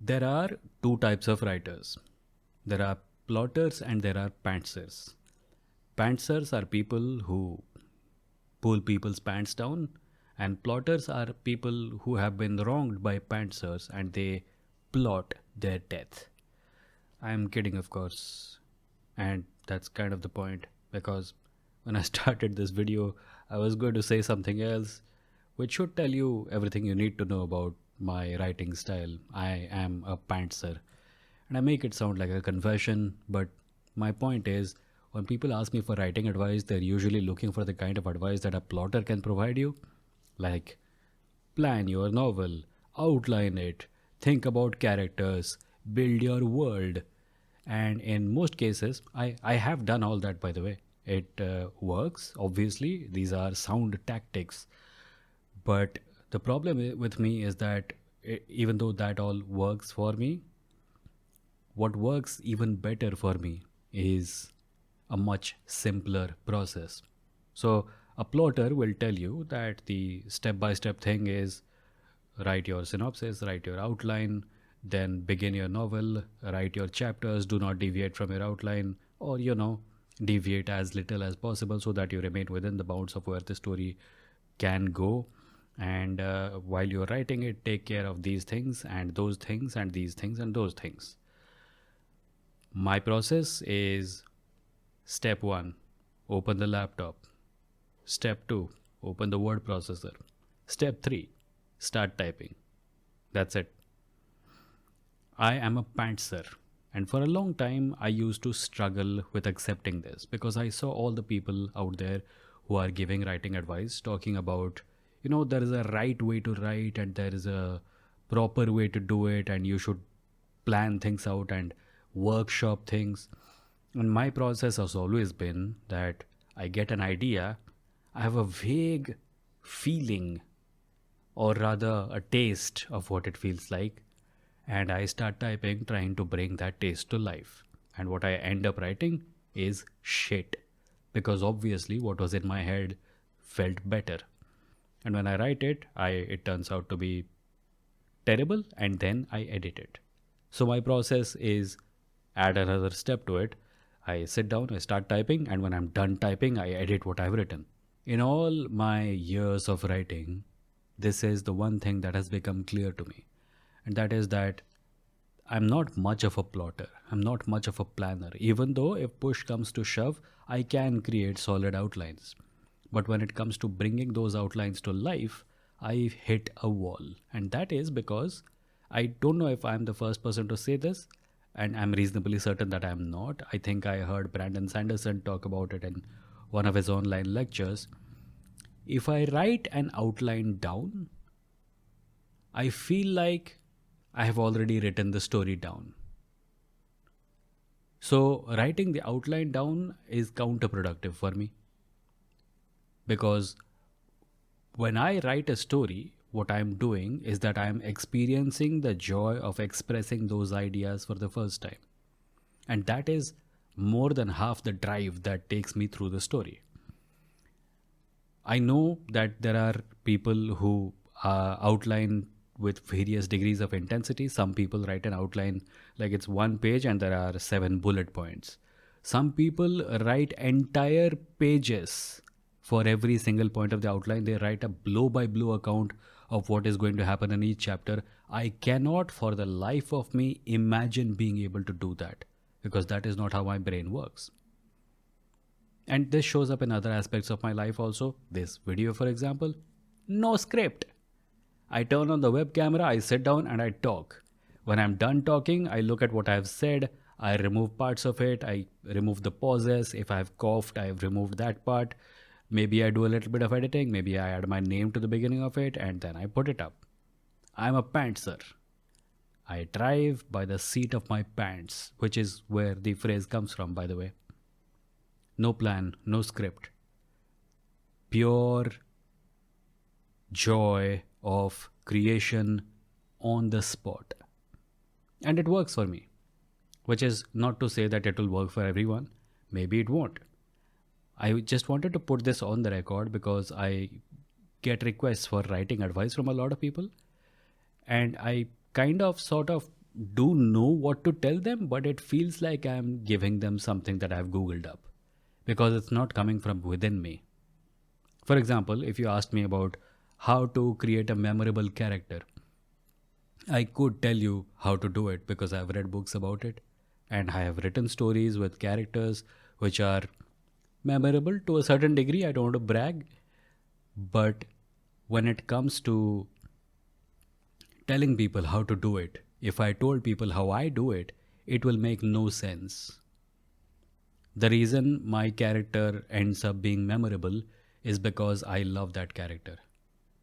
There are two types of writers. There are plotters and there are pantsers. Pantsers are people who pull people's pants down, and plotters are people who have been wronged by pantsers and they plot their death. I'm kidding, of course, and that's kind of the point because when I started this video, I was going to say something else which should tell you everything you need to know about my writing style. I am a pantser, and I make it sound like a confession, but my point is when people ask me for writing advice, they're usually looking for the kind of advice that a plotter can provide you, like plan your novel, outline it, think about characters, build your world. And in most cases, I have done all that, by the way. It works, obviously. These are sound tactics. But the problem with me is that even though that all works for me, what works even better for me is a much simpler process. So, a plotter will tell you that the step by step thing is write your synopsis, write your outline, then begin your novel, write your chapters, do not deviate from your outline, or deviate as little as possible so that you remain within the bounds of where the story can go. And while you're writing it, take care of these things and those things and these things and those things. My process is step 1, open the laptop. Step 2, open the word processor. Step 3, start typing. That's it. I am a pantser, and for a long time I used to struggle with accepting this because I saw all the people out there who are giving writing advice talking about, there is a right way to write and there is a proper way to do it, and you should plan things out and workshop things. And my process has always been that I get an idea, I have a vague feeling, or rather a taste of what it feels like, and I start typing trying to bring that taste to life. And what I end up writing is shit, because obviously what was in my head felt better. And when I write it, it turns out to be terrible, and then I edit it. So my process is add another step to it. I sit down, I start typing, and when I'm done typing, I edit what I've written. In all my years of writing, this is the one thing that has become clear to me, and that is that I'm not much of a plotter. I'm not much of a planner. Even though if push comes to shove, I can create solid outlines. But when it comes to bringing those outlines to life, I hit a wall. And that is because I don't know if I'm the first person to say this, and I'm reasonably certain that I'm not. I think I heard Brandon Sanderson talk about it in one of his online lectures. If I write an outline down, I feel like I have already written the story down. So, writing the outline down is counterproductive for me. Because when I write a story, what I'm doing is that I'm experiencing the joy of expressing those ideas for the first time. And that is more than half the drive that takes me through the story. I know that there are people who outline with various degrees of intensity. Some people write an outline like it's one page and there are 7 bullet points. Some people write entire pages for every single point of the outline. They write a blow by blow account of what is going to happen in each chapter. I cannot for the life of me imagine being able to do that, because that is not how my brain works. And this shows up in other aspects of my life also. This video, for example, no script. I turn on the web camera, I sit down and I talk. When I'm done talking, I look at what I've said, I remove parts of it, I remove the pauses. If I've coughed, I've removed that part. Maybe I do a little bit of editing, maybe I add my name to the beginning of it, and then I put it up. I'm a pantser. I drive by the seat of my pants, which is where the phrase comes from, by the way. No plan, no script. Pure joy of creation on the spot. And it works for me, which is not to say that it will work for everyone. Maybe it won't. I just wanted to put this on the record because I get requests for writing advice from a lot of people. And I kind of sort of do know what to tell them, but it feels like I'm giving them something that I've Googled up because it's not coming from within me. For example, if you asked me about how to create a memorable character, I could tell you how to do it because I've read books about it and I have written stories with characters which are memorable to a certain degree. I don't want to brag, but when it comes to telling people how to do it, if I told people how I do it, it will make no sense. The reason my character ends up being memorable is because I love that character.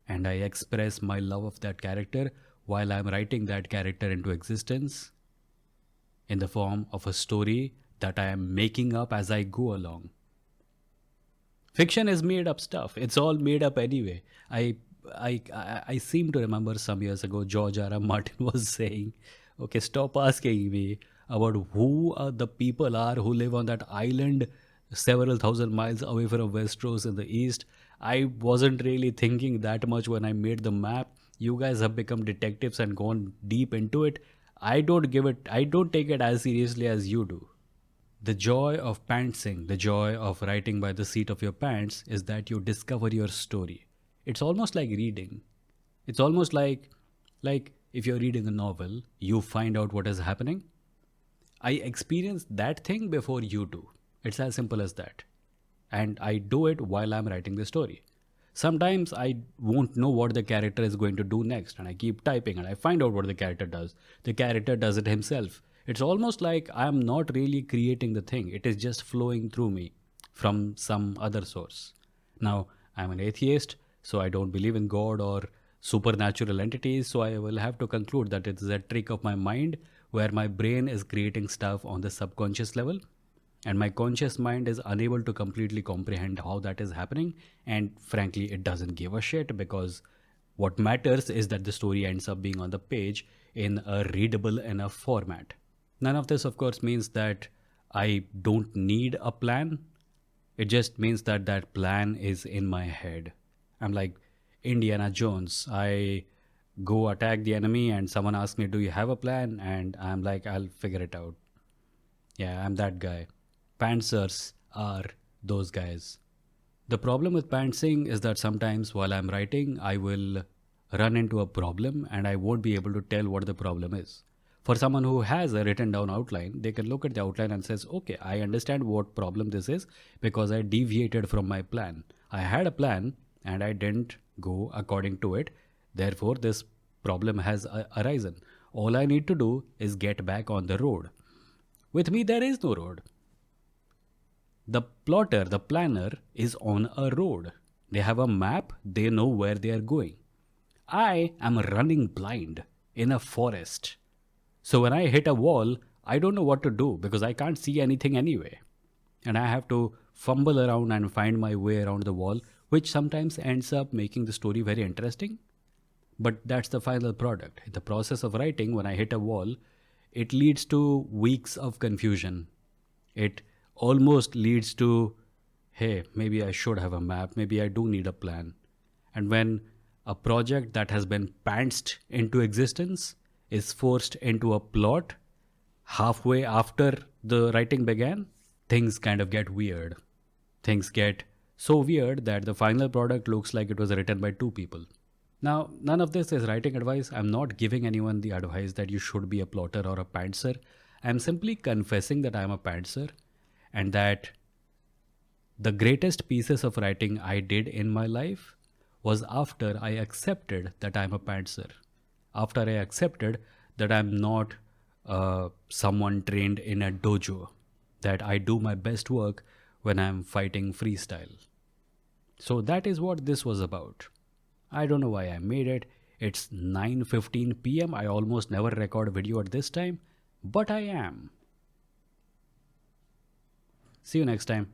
And I express my love of that character while I'm writing that character into existence in the form of a story that I am making up as I go along. Fiction is made up stuff. It's all made up anyway. I seem to remember some years ago George R. R. Martin was saying, "Okay, stop asking me about who the people are who live on that island several thousand miles away from Westeros in the east. I wasn't really thinking that much when I made the map. You guys have become detectives and gone deep into it. I don't take it as seriously as you do." The joy of pantsing, the joy of writing by the seat of your pants is that you discover your story. It's almost like reading. It's almost like if you're reading a novel, you find out what is happening. I experienced that thing before you do. It's as simple as that. And I do it while I'm writing the story. Sometimes I won't know what the character is going to do next, and I keep typing and I find out what the character does. The character does it himself. It's almost like I'm not really creating the thing, it is just flowing through me from some other source. Now, I'm an atheist, so I don't believe in God or supernatural entities, so I will have to conclude that it is a trick of my mind where my brain is creating stuff on the subconscious level and my conscious mind is unable to completely comprehend how that is happening, and frankly it doesn't give a shit because what matters is that the story ends up being on the page in a readable enough format. None of this of course means that I don't need a plan. It just means that that plan is in my head. I'm like Indiana Jones. I go attack the enemy and someone asks me, "Do you have a plan?" And I'm like, "I'll figure it out." Yeah, I'm that guy. Pantsers are those guys. The problem with pantsing is that sometimes while I'm writing, I will run into a problem and I won't be able to tell what the problem is. For someone who has a written down outline, they can look at the outline and says, "Okay, I understand what problem this is because I deviated from my plan. I had a plan and I didn't go according to it. Therefore, this problem has arisen. All I need to do is get back on the road." With me, there is no road. The plotter, the planner, is on a road. They have a map, they know where they are going. I am running blind in a forest. So when I hit a wall, I don't know what to do because I can't see anything anyway. And I have to fumble around and find my way around the wall, which sometimes ends up making the story very interesting. But that's the final product. In the process of writing, when I hit a wall, it leads to weeks of confusion. It almost leads to, hey, maybe I should have a map, maybe I do need a plan. And when a project that has been pantsed into existence is forced into a plot halfway after the writing began, things kind of get weird. Things get so weird that the final product looks like it was written by two people. Now, none of this is writing advice. I'm not giving anyone the advice that you should be a plotter or a pantser. I'm simply confessing that I'm a pantser and that the greatest pieces of writing I did in my life was after I accepted that I'm a pantser. After I accepted that I'm not someone trained in a dojo, that I do my best work when I'm fighting freestyle. So that is what this was about. I don't know why I made it. It's 9:15 p.m. I almost never record video at this time, but I am. See you next time.